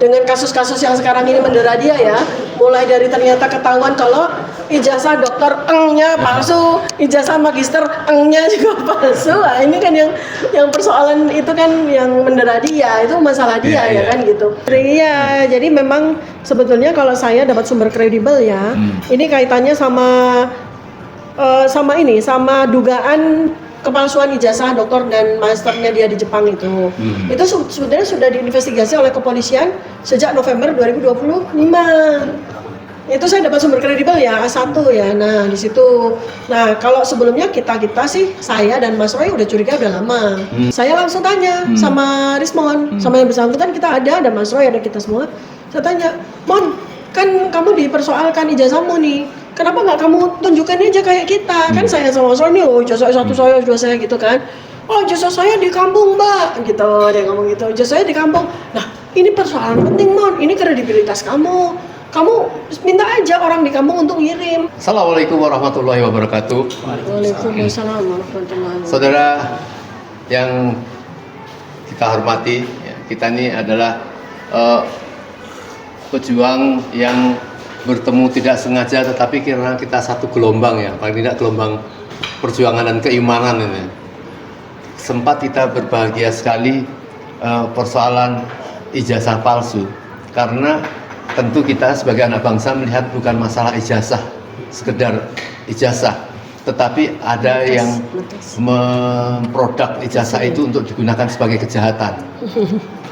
dengan kasus-kasus yang sekarang ini mendera dia ya, mulai dari ternyata ketahuan kalau ijazah dokter nya palsu, ijazah magister nya juga palsu. Nah, ini kan yang persoalan itu kan yang mendera dia, itu masalah dia ya kan gitu. Iya, jadi memang sebetulnya kalau saya dapat sumber kredibel ya, ini kaitannya sama dugaan kepalsuan ijazah doktor dan masternya dia di Jepang itu. Itu sebenarnya sudah diinvestigasi oleh kepolisian sejak November 2025. Itu saya dapat sumber kredibel ya, A1 ya. Nah, di situ. Nah, kalau sebelumnya kita sih, saya dan Mas Roy udah curiga udah lama. Saya langsung tanya sama Rismon, sama yang bersangkutan, kita ada Mas Roy, ada kita semua. Saya tanya, "Mon, kan kamu dipersoalkan ijazahmu nih. Kenapa nggak kamu tunjukkan aja kayak kita?" Kan saya sama Mas Roy nih, ijazah satu saya, dua saya gitu kan. "Oh, ijazah saya di kampung, Mbak." Gitu, dia ngomong gitu. "Ijazah saya di kampung." Nah, ini persoalan penting, Mon. Ini kredibilitas kamu. Kamu minta aja orang di kampung untuk ngirim. Assalamualaikum warahmatullahi wabarakatuh. Waalaikumsalam warahmatullahi wabarakatuh. Saudara yang kita hormati, kita ini adalah pejuang yang bertemu tidak sengaja, tetapi karena kita satu gelombang ya, paling tidak gelombang perjuangan dan keimanan ini. Sempat kita berbahagia sekali persoalan ijazah palsu, karena tentu kita sebagai anak bangsa melihat bukan masalah ijazah, sekedar ijazah, tetapi ada yang memproduk ijazah itu untuk digunakan sebagai kejahatan.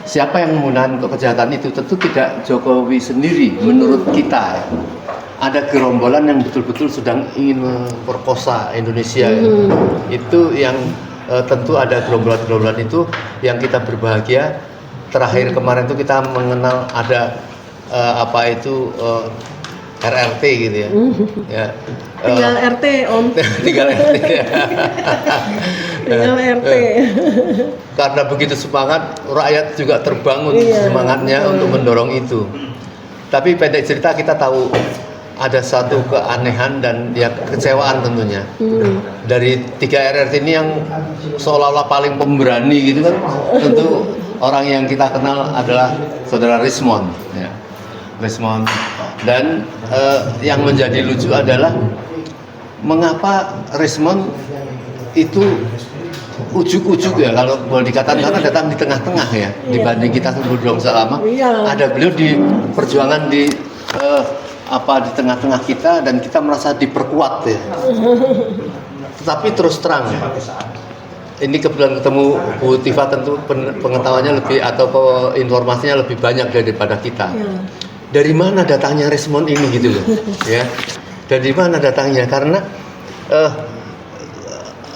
Siapa yang menggunakan untuk kejahatan itu? Tentu tidak Jokowi sendiri. Menurut kita ada gerombolan yang betul-betul sedang ingin memperkosa Indonesia. Itu yang tentu ada gerombolan-gerombolan itu yang kita berbahagia. Terakhir kemarin itu kita mengenal ada RRT gitu ya. Tinggal RT, Om. Tinggal RT. Tinggal RT. Karena begitu semangat, rakyat juga terbangun semangatnya untuk mendorong itu. Tapi pendek cerita, kita tahu ada satu keanehan dan ya kekecewaan tentunya. Dari 3 RRT ini yang seolah-olah paling pemberani gitu kan, tentu orang yang kita kenal adalah Saudara Rismon ya. Rismon. Dan yang menjadi lucu adalah mengapa Rismon itu ujuk-ujuk ya, kalau boleh dikatakan, karena datang di tengah-tengah ya, dibanding kita berjuang selama. Ada beliau di perjuangan di tengah-tengah kita, dan kita merasa diperkuat ya. Tetapi terus terang ya, ini kebetulan ketemu Bu Tifa, tentu pengetahuannya lebih atau informasinya lebih banyak daripada kita. Dari mana datangnya Rismon ini gitu loh ya, dari mana datangnya, karena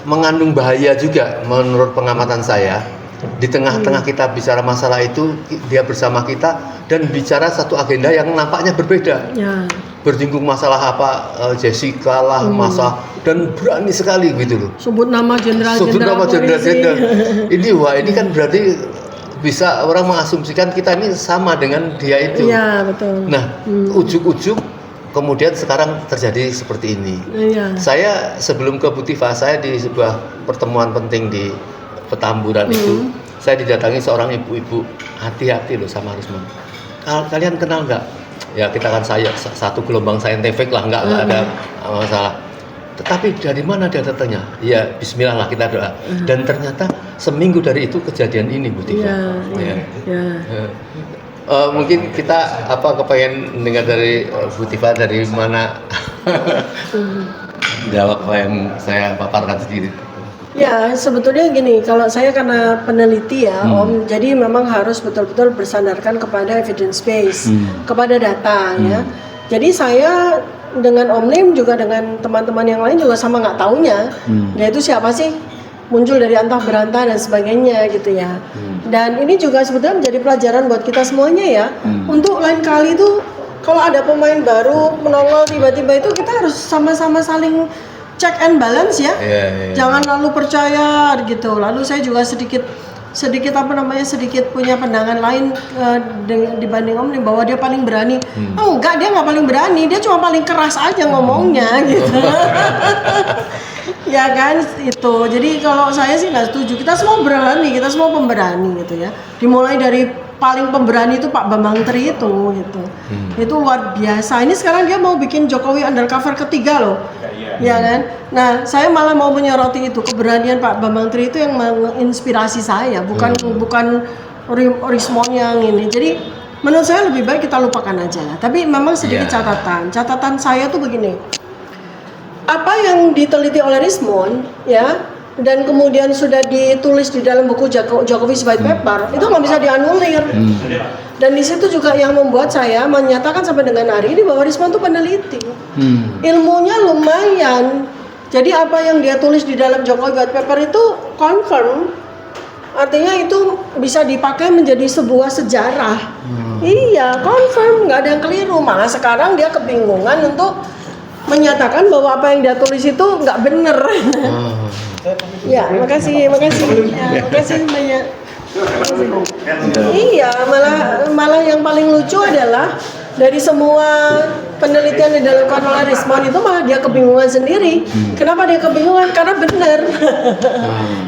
mengandung bahaya juga menurut pengamatan saya. Di tengah-tengah kita bicara masalah itu, dia bersama kita dan bicara satu agenda yang nampaknya berbeda. Bersinggung masalah Jessica lah, masalah, dan berani sekali gitu loh. Sebut nama jenderal. Ini kan berarti bisa orang mengasumsikan kita ini sama dengan dia itu. Iya, betul. Nah, ujuk-ujuk kemudian sekarang terjadi seperti ini. Saya sebelum ke Bu Tifa, saya di sebuah pertemuan penting di Petamburan itu, saya didatangi seorang ibu-ibu. Hati-hati loh sama Rismon. Kalian kenal nggak? Ya, kita kan satu gelombang saintifik lah, nggak ada masalah. Tetapi dari mana dia datangnya? Ya, bismillah lah, kita doa. Dan ternyata seminggu dari itu kejadian ini, Bu Tifa. Mungkin kita kepengen dengar dari Bu Tifa, dari mana jawab apa yang saya paparkan sendiri. Ya, sebetulnya gini, kalau saya karena peneliti ya, Om, jadi memang harus betul-betul bersandarkan kepada evidence base, kepada data ya. Jadi saya dengan Om Lim juga dengan teman-teman yang lain juga sama nggak taunya, dia itu siapa sih, muncul dari antah berantah dan sebagainya gitu ya. Dan ini juga sebetulnya menjadi pelajaran buat kita semuanya ya, untuk lain kali itu kalau ada pemain baru menongol tiba-tiba itu kita harus sama-sama saling check and balance ya. Jangan lalu percaya gitu. Lalu saya juga sedikit punya pandangan lain dibanding Om nih, bahwa dia paling berani. Oh enggak, dia nggak paling berani, dia cuma paling keras aja ngomongnya gitu. Ya kan itu. Jadi kalau saya sih nggak setuju. Kita semua berani, kita semua pemberani gitu ya. Dimulai dari paling pemberani itu Pak Bambang Tri itu gitu. Itu luar biasa. Ini sekarang dia mau bikin Jokowi undercover ketiga loh. Ya kan? Nah, saya malah mau menyoroti itu keberanian Pak Bambang Tri itu yang menginspirasi saya, bukan Rismon yang ini. Jadi menurut saya lebih baik kita lupakan aja lah. Tapi memang sedikit catatan. Catatan saya tuh begini. Apa yang diteliti oleh Rismon ya, dan kemudian sudah ditulis di dalam buku Jokowi's White Paper itu nggak bisa dianulir. Dan di situ juga yang membuat saya menyatakan sampai dengan hari ini bahwa Rismon itu peneliti, ilmunya lumayan. Jadi apa yang dia tulis di dalam Jokowi White Paper itu confirm, artinya itu bisa dipakai menjadi sebuah sejarah. Iya, confirm, nggak ada yang keliru. Malah sekarang dia kebingungan untuk menyatakan bahwa apa yang dia tulis itu nggak benar. Ya, makasih. Ya, makasih banyak. Iya, malah yang paling lucu adalah dari semua penelitian yang dilakukan oleh Rismon itu malah dia kebingungan sendiri. Kenapa dia kebingungan? Karena benar.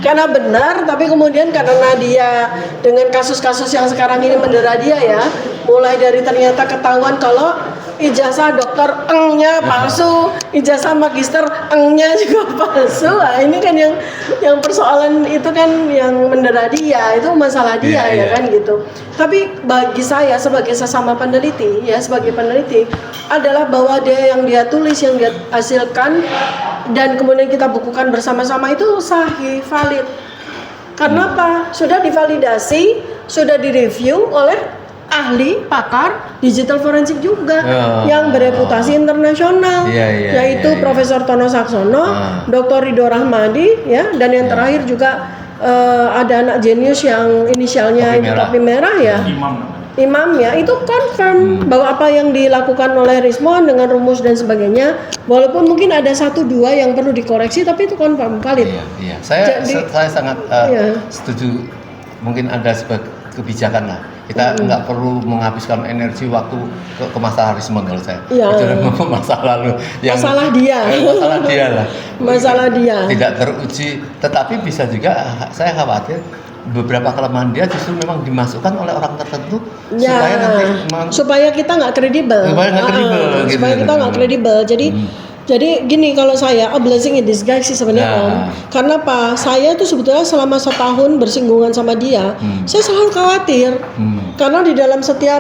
Karena benar, tapi kemudian karena dia dengan kasus-kasus yang sekarang ini mendera dia ya, mulai dari ternyata ketahuan kalau ijazah dokter eng-nya palsu, ijazah magister eng-nya juga palsu. Nah, ini kan yang persoalan itu kan yang mendera dia, itu masalah dia ya kan gitu. Tapi bagi saya sebagai sesama peneliti ya, sebagai peneliti adalah bahwa yang dia tulis, yang dia hasilkan dan kemudian kita bukukan bersama-sama itu sahih, valid. Karena apa? Sudah divalidasi, sudah direview oleh ahli pakar digital forensik juga yang bereputasi internasional, yaitu Profesor Tono Saksono, Dr. Ridho Rahmadi ya, dan yang terakhir juga ada anak jenius yang inisialnya topi merah ya, Imam ya, itu confirm bahwa apa yang dilakukan oleh Rismon dengan rumus dan sebagainya, walaupun mungkin ada 1-2 yang perlu dikoreksi, tapi itu confirm valid. Saya sangat setuju. Mungkin ada sebagai kebijakan lah. Kita nggak perlu menghabiskan energi waktu ke masalah Rismon kalau saya. Itu masalah lalu. Masalah dia lah. Masalah dia. Tidak teruji. Tetapi bisa juga saya khawatir beberapa kelemahan dia justru memang dimasukkan oleh orang tertentu supaya nanti supaya kita nggak kredibel. Supaya kita nggak kredibel. Jadi gini, kalau saya a blessing in disguise sih sebenarnya Om. Karena apa? Saya tuh sebetulnya selama setahun bersinggungan sama dia, saya selalu khawatir. Karena di dalam setiap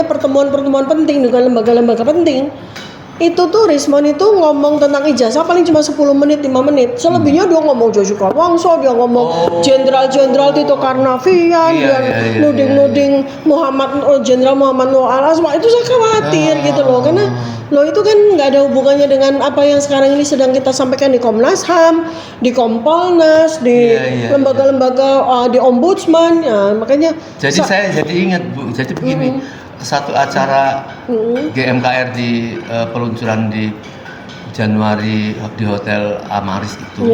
pertemuan-pertemuan penting dengan lembaga-lembaga penting, itu tuh Rismon itu ngomong tentang ijazah paling cuma 10 menit, 5 menit. Selebihnya dia ngomong Joshua Wongso, dia ngomong Jenderal Tito Karnavian, dia nuding Jenderal Muhammad Nuh Al-Asma. Itu saya khawatir gitu loh, karena itu kan nggak ada hubungannya dengan apa yang sekarang ini sedang kita sampaikan di Komnas HAM, di Kompolnas, di lembaga-lembaga, di Ombudsman. Ya, makanya. Jadi saya jadi ingat Bu, jadi begini, satu acara GMKR di peluncuran di Januari di Hotel Amaris itu,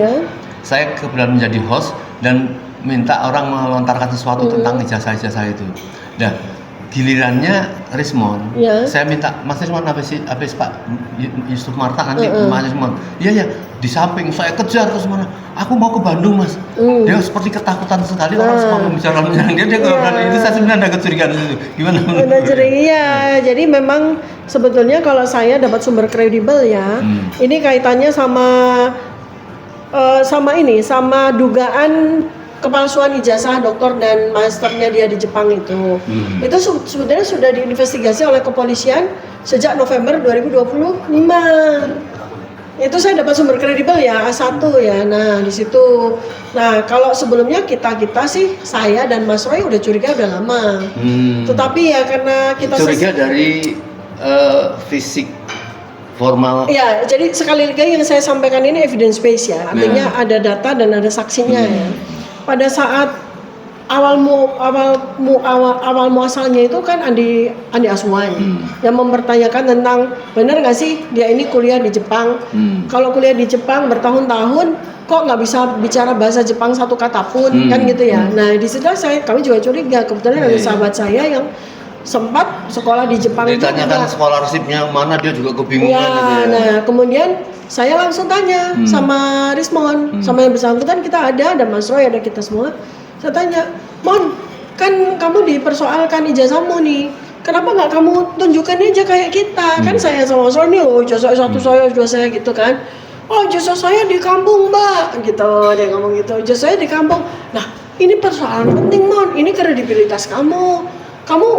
saya kebetulan menjadi host dan minta orang melontarkan sesuatu tentang ijazah-ijazah itu. Nah, gilirannya Rismon, saya minta Mas Rismon habis Pak Yusuf Marta nanti Mas Rismon, iya di samping saya kejar terus mana, aku mau ke Bandung Mas. Dia seperti ketakutan sekali orang semua membicarakan dia itu saya sebenarnya ada kecurigaan itu. Gimana? Ada curiga, jadi memang sebetulnya kalau saya dapat sumber kredibel ya, ini kaitannya sama dugaan kepalsuan ijazah doktor dan masternya dia di Jepang itu. Itu sebenarnya sudah diinvestigasi oleh kepolisian sejak November 2025. Itu saya dapat sumber kredibel ya, A1 ya. Nah, di situ. Nah, kalau sebelumnya kita sih, saya dan Mas Roy udah curiga udah lama. Tetapi ya karena kita curiga dari fisik formal. Ya, jadi sekali lagi yang saya sampaikan ini evidence base ya. Artinya ada data dan ada saksinya ya. Pada saat awal muasalnya itu kan Andi Aswan yang mempertanyakan tentang benar nggak sih dia ini kuliah di Jepang. Kalau kuliah di Jepang bertahun-tahun kok nggak bisa bicara bahasa Jepang satu kata pun kan gitu ya. Nah di situ kami juga curiga, kebetulan ada sahabat saya yang sempat sekolah di Jepang. Ditanyakan scholarship-nya mana, dia juga kebingungan gitu ya. Nah kemudian saya langsung tanya sama Rismon, sama yang bersangkutan, kita ada Mas Roy, ada kita semua. Saya tanya, Mon, kan kamu dipersoalkan ijazahmu nih. Kenapa nggak kamu tunjukkan aja kayak kita? Kan saya sama Mas nih, oh ijazah satu saya, dua saya gitu kan. Oh ijazah saya di kampung Mbak, gitu dia ngomong gitu. Ijazah saya di kampung. Nah ini persoalan penting Mon, ini kredibilitas kamu. Kamu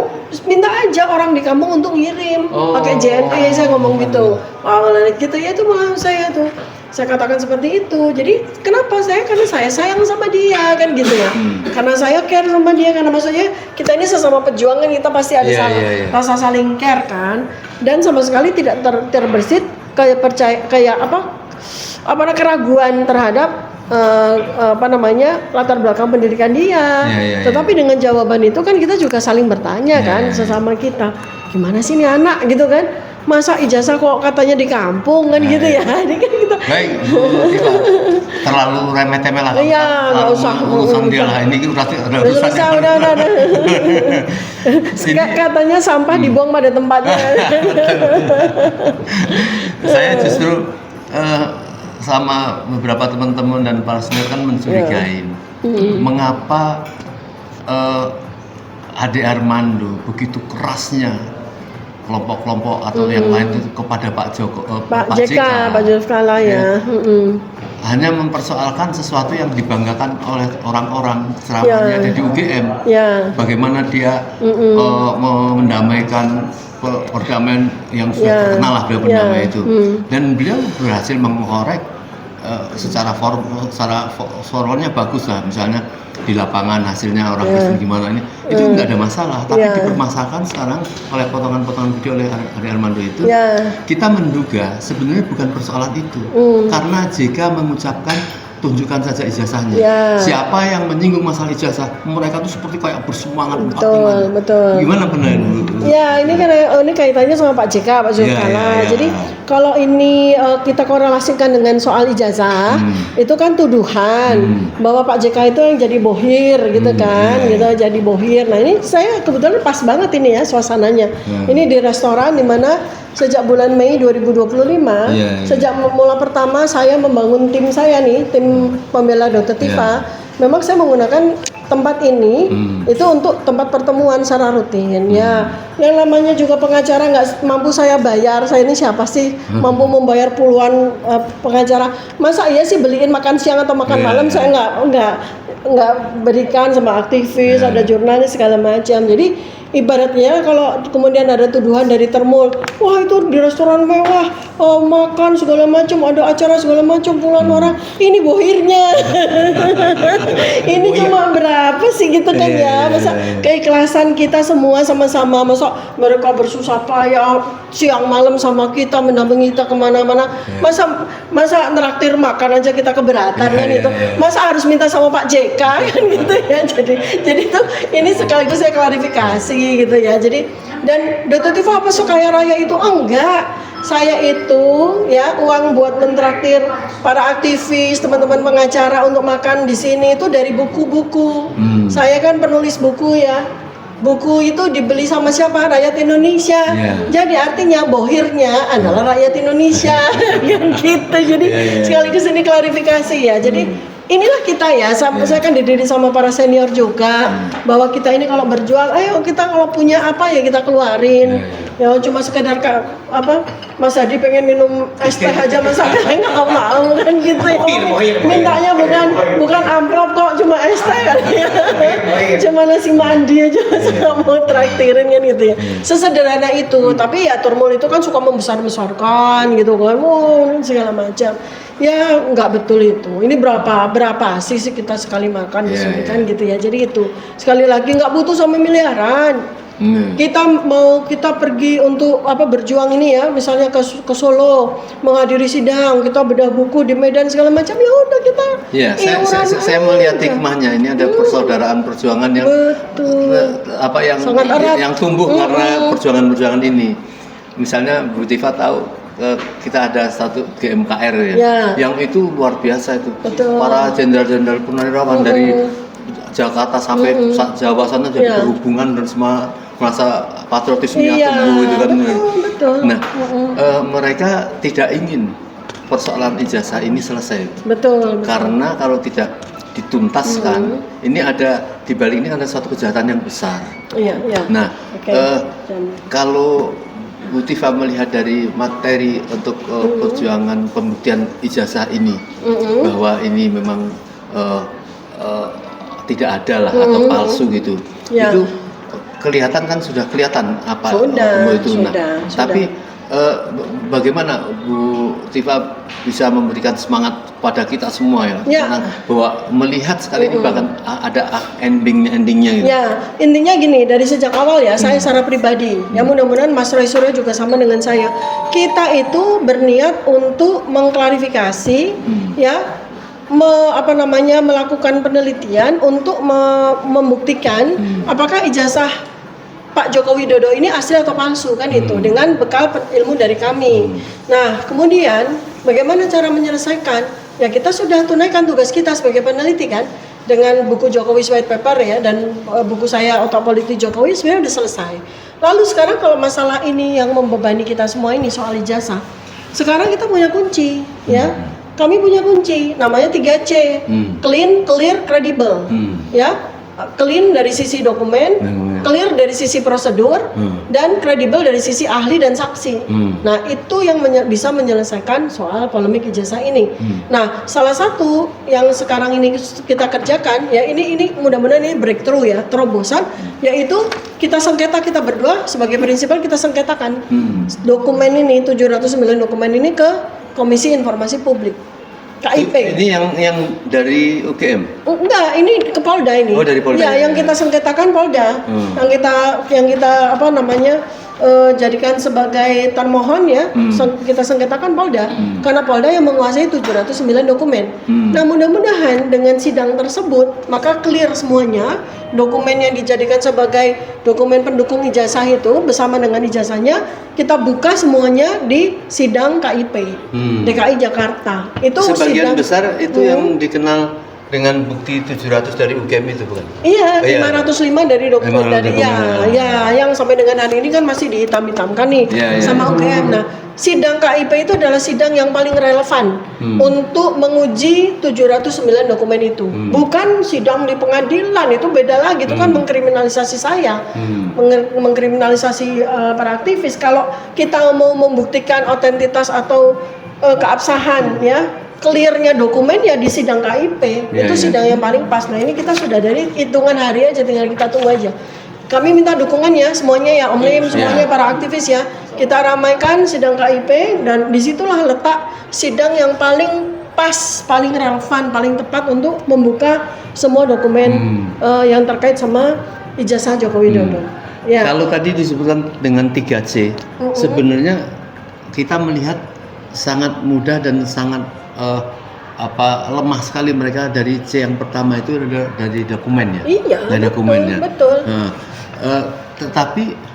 minta aja orang di kampung untuk ngirim pakai JNE, saya ngomong gitu. Wah gitu ya itu malah saya tuh. Saya katakan seperti itu. Jadi kenapa karena saya sayang sama dia kan gitu ya. Karena saya care sama dia, karena maksudnya kita ini sesama pejuang kan, kita pasti ada rasa saling care kan. Dan sama sekali tidak terbersit kayak keraguan terhadap latar belakang pendidikan dia. Tetapi dengan jawaban itu kan kita juga saling bertanya kan sesama kita. Gimana sih ini anak gitu kan? Masa ijazah kok katanya di kampung kan gitu ya. Ini kan kita terlalu remeh-temeh lah. Iya, nggak usah urusan dia lah, ini udah udah. Katanya sampah dibuang pada tempatnya. Saya justru sama beberapa teman-teman dan para senior kan mencurigai mengapa Ade Armando begitu kerasnya kelompok-kelompok atau yang lain itu kepada Pak JK ya. Hanya mempersoalkan sesuatu yang dibanggakan oleh orang-orang ceramahnya ada di UGM. Bagaimana dia mendamaikan perdamaian yang sudah terkenal lah beliau berdamai itu. Dan beliau berhasil mengkorek secara formalnya bagus lah, misalnya di lapangan hasilnya orang Kristen gimana ini itu nggak ada masalah, tapi dipermasalahkan sekarang oleh potongan-potongan video oleh Ade Armando itu. Kita menduga sebenarnya bukan persoalan itu, karena JK mengucapkan tunjukkan saja ijazahnya. Siapa yang menyinggung masalah ijazah, mereka tuh seperti kayak bersemangat. Betul. Gimana benar Bu? Ya ini kan ini kaitannya sama Pak JK, Pak Zulkifli. Jadi kalau ini kita korelasikan dengan soal ijazah, itu kan tuduhan bahwa Pak JK itu yang jadi bohir gitu kan, gitu jadi bohir. Nah ini saya kebetulan pas banget ini ya suasananya. Ini di restoran di mana sejak bulan Mei 2025, sejak mulai pertama saya membangun tim saya nih, tim pembela Dr. Tifa, memang saya menggunakan tempat ini itu untuk tempat pertemuan secara rutin. Ya, yang namanya juga pengacara nggak mampu saya bayar. Saya ini siapa sih mampu membayar puluhan pengacara? Masa iya sih beliin makan siang atau makan malam? Saya nggak berikan sama aktivis, ada jurnalis segala macam. Jadi ibaratnya kalau kemudian ada tuduhan dari Termul, wah itu di restoran mewah, makan segala macam, ada acara segala macam, puluhan orang, ini bohirnya. Ini cuma berapa sih gitu kan ya, masa keikhlasan kita semua sama-sama, masa mereka bersusah payah siang malam sama kita, mendampingi kita kemana-mana, masa neraktir makan aja kita keberatan kan itu, masa harus minta sama Pak JK kan gitu ya. Jadi itu ini sekaligus saya klarifikasi gitu ya. Jadi dan Dr. Tifa apa sekaya raya itu? Enggak. Saya itu ya uang buat mentraktir para aktivis, teman-teman pengacara untuk makan di sini itu dari buku-buku. Saya kan penulis buku ya. Buku itu dibeli sama siapa? Rakyat Indonesia. Jadi artinya bohirnya adalah rakyat Indonesia. Kan gitu. Jadi sekaligus ini klarifikasi ya. Jadi inilah kita ya, saya kan dididik sama para senior juga bahwa kita ini kalau berjuang, ayo kita kalau punya apa ya kita keluarin. Ya cuma sekedar Mas Hadi pengen minum es teh aja, Mas Hadi nggak mau kan gitu ya. Mintanya bukan amplop kok, cuma es teh kan ya. Cuma nasi mandi aja, nggak mau traktirin kan gitu ya. Sesederhana itu, tapi ya Termul itu kan suka membesar-besarkan gitu kan, segala macam. Ya nggak betul itu. Ini berapa sih kita sekali makan di sini kan gitu ya. Jadi itu sekali lagi nggak butuh sampai miliaran. Kita pergi untuk berjuang ini ya, misalnya ke Solo menghadiri sidang, kita bedah buku di Medan segala macam, ya udah kita. Saya melihat hikmahnya ini ada persaudaraan perjuangan yang sangat erat, yang tumbuh karena perjuangan-perjuangan ini. Misalnya Bu Tifa tahu kita ada satu GMKR yang itu luar biasa itu. Para jenderal-jenderal purnawirawan dari Jakarta sampai Jawa sana jadi berhubungan dan semua merasa patriotismenya tumbuh gitu kan. Nah, mereka tidak ingin persoalan ijazah ini selesai. Karena kalau tidak dituntaskan, ini ada di balik ini ada satu kejahatan yang besar. Iya, iya. Nah, Oke. kalau Bu Tiva melihat dari materi untuk perjuangan pembuktian ijazah ini, bahwa ini memang tidak ada lah atau palsu gitu, Ya. itu kelihatan kan sudah kelihatan apa itu. Sudah. Tapi bagaimana Bu Tiva bisa memberikan semangat pada kita semua ya, bahwa melihat sekali ini bahkan ada endingnya gitu. Ya, intinya gini, dari sejak awal ya, saya secara pribadi, ya mudah-mudahan Mas Roy Suryo juga sama dengan saya. Kita itu berniat untuk mengklarifikasi, ya, melakukan penelitian untuk membuktikan apakah ijazah Pak Joko Widodo ini asli atau palsu kan itu, dengan bekal ilmu dari kami. Nah, kemudian bagaimana cara menyelesaikan? Ya kita sudah tunaikan tugas kita sebagai peneliti kan, dengan buku Jokowi's White Paper ya, dan buku saya Otak Politik Jokowi sebenarnya udah selesai. Lalu sekarang kalau masalah ini yang membebani kita semua ini soal ijazah, sekarang kita punya kunci ya. Kami punya kunci, namanya 3C, clean, clear, credible, ya, clean dari sisi dokumen, clear dari sisi prosedur, dan credible dari sisi ahli dan saksi. Nah itu yang bisa menyelesaikan soal polemik ijazah ini. Nah salah satu yang sekarang ini kita kerjakan, ya ini mudah-mudahan ini breakthrough ya, terobosan, yaitu kita sengketa, kita berdua sebagai prinsipal kita sengketakan dokumen ini, 709 dokumen ini ke Komisi Informasi Publik, KIP. Ini yang dari UGM? Enggak, ini ke Polda ini. Oh, dari Polda. Ya, yang kita sengketakan Polda. Yang kita jadikan sebagai termohon ya, kita sengketakan Polda. Karena Polda yang menguasai 709 dokumen. Nah, mudah-mudahan dengan sidang tersebut maka clear semuanya, dokumen yang dijadikan sebagai dokumen pendukung ijazah itu bersama dengan ijazahnya kita buka semuanya di sidang KIP DKI Jakarta. Itu sebagian sidang besar itu yang dikenal dengan bukti 700 dari UGM itu bukan? Iya, 505 dari dokumen dari yang sampai dengan hari ini kan masih dihitam-hitamkan nih sama UGM. Nah, sidang KIP itu adalah sidang yang paling relevan untuk menguji 709 dokumen itu. Bukan sidang di pengadilan, itu beda lagi, itu kan mengkriminalisasi saya. Mengkriminalisasi para aktivis. Kalau kita mau membuktikan otentitas atau keabsahan ya, clearnya dokumen ya di sidang KIP, itu sidang yang paling pas. Nah ini kita sudah dari hitungan hari aja, tinggal kita tunggu aja. Kami minta dukungannya semuanya ya, Om Lim, semuanya para aktivis ya. Kita ramaikan sidang KIP dan disitulah letak sidang yang paling pas, paling relevan, paling tepat untuk membuka semua dokumen yang terkait sama ijazah Joko Widodo. Ya. Kalau tadi disebutkan dengan 3C, sebenarnya kita melihat sangat mudah dan sangat lemah sekali mereka dari C yang pertama itu dari dokumen ya. Iya, dari dokumennya. Betul. Tetapi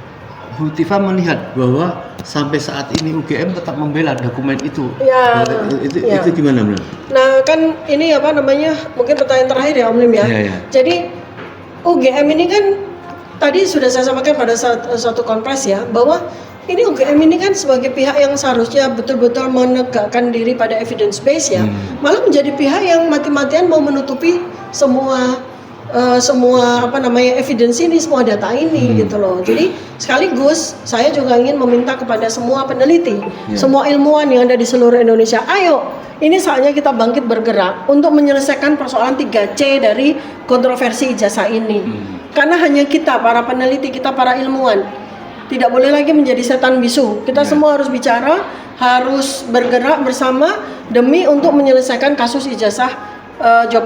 Bu Tiva melihat bahwa sampai saat ini UGM tetap membela dokumen itu. Ya. Itu gimana benar? Nah kan ini mungkin pertanyaan terakhir ya Om Lim ya. Jadi UGM ini kan tadi sudah saya sampaikan pada satu konferensi ya, bahwa ini UGM ini kan sebagai pihak yang seharusnya betul-betul menegakkan diri pada evidence base ya, malah menjadi pihak yang mati-matian mau menutupi semua evidence ini, semua data ini gitu loh. Jadi sekaligus saya juga ingin meminta kepada semua peneliti, semua ilmuwan yang ada di seluruh Indonesia, ayo ini saatnya kita bangkit bergerak untuk menyelesaikan persoalan 3C dari kontroversi ijazah ini. Karena hanya kita para peneliti, kita para ilmuwan tidak boleh lagi menjadi setan bisu. Kita semua harus bicara, harus bergerak bersama demi untuk menyelesaikan kasus ijazah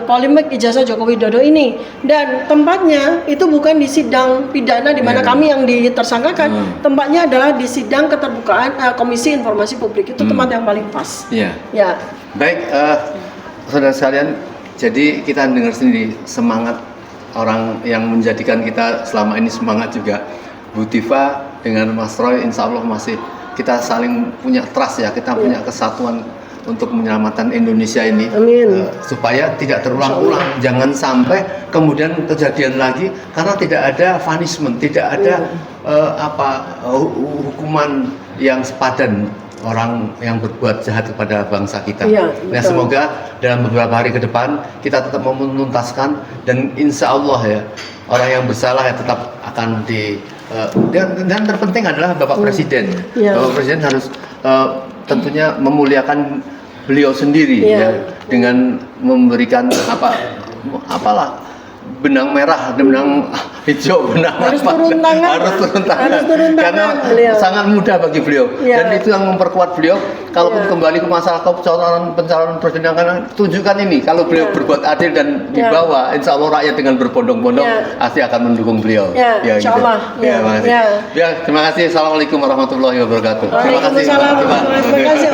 polemik ijazah Joko Widodo ini. Dan tempatnya itu bukan di sidang pidana di mana kami yang ditersangkakan. Tempatnya adalah di sidang keterbukaan Komisi Informasi Publik. Itu tempat yang paling pas. Ya. Baik, saudara sekalian, jadi kita dengar sendiri semangat orang yang menjadikan kita selama ini semangat juga. Bu Tiva dengan Mas Roy insya Allah masih kita saling punya trust ya, kita punya kesatuan untuk menyelamatkan Indonesia ini. Amin. Supaya tidak terulang-ulang, jangan sampai kemudian kejadian lagi karena tidak ada punishment, tidak ada hukuman yang sepadan orang yang berbuat jahat kepada bangsa kita. Iya, Nah, betul. semoga dalam beberapa hari ke depan kita tetap menuntaskan, dan insya Allah ya orang yang bersalah ya tetap akan dan terpenting adalah Bapak Presiden. Iya. Bapak Presiden harus tentunya memuliakan beliau sendiri Iya. ya, dengan memberikan apalah benang merah, benang hijau, benang Harus apa, turun tangan. harus turun tangan, Harus turun tangan, karena beliau. sangat mudah bagi beliau, Iya. dan itu yang memperkuat beliau. Kalaupun Iya. kembali ke masalah pencalonan presiden, karena tunjukkan ini, kalau beliau Iya. berbuat adil dan Iya. dibawa, insya Allah rakyat dengan berbondong-bondong Iya. pasti akan mendukung beliau. Iya, insya Allah. Ya, Iya. makasih. Iya. Ya, terima kasih. Assalamualaikum warahmatullahi wabarakatuh. Terima kasih. Waalaikumsalam. Terima kasih.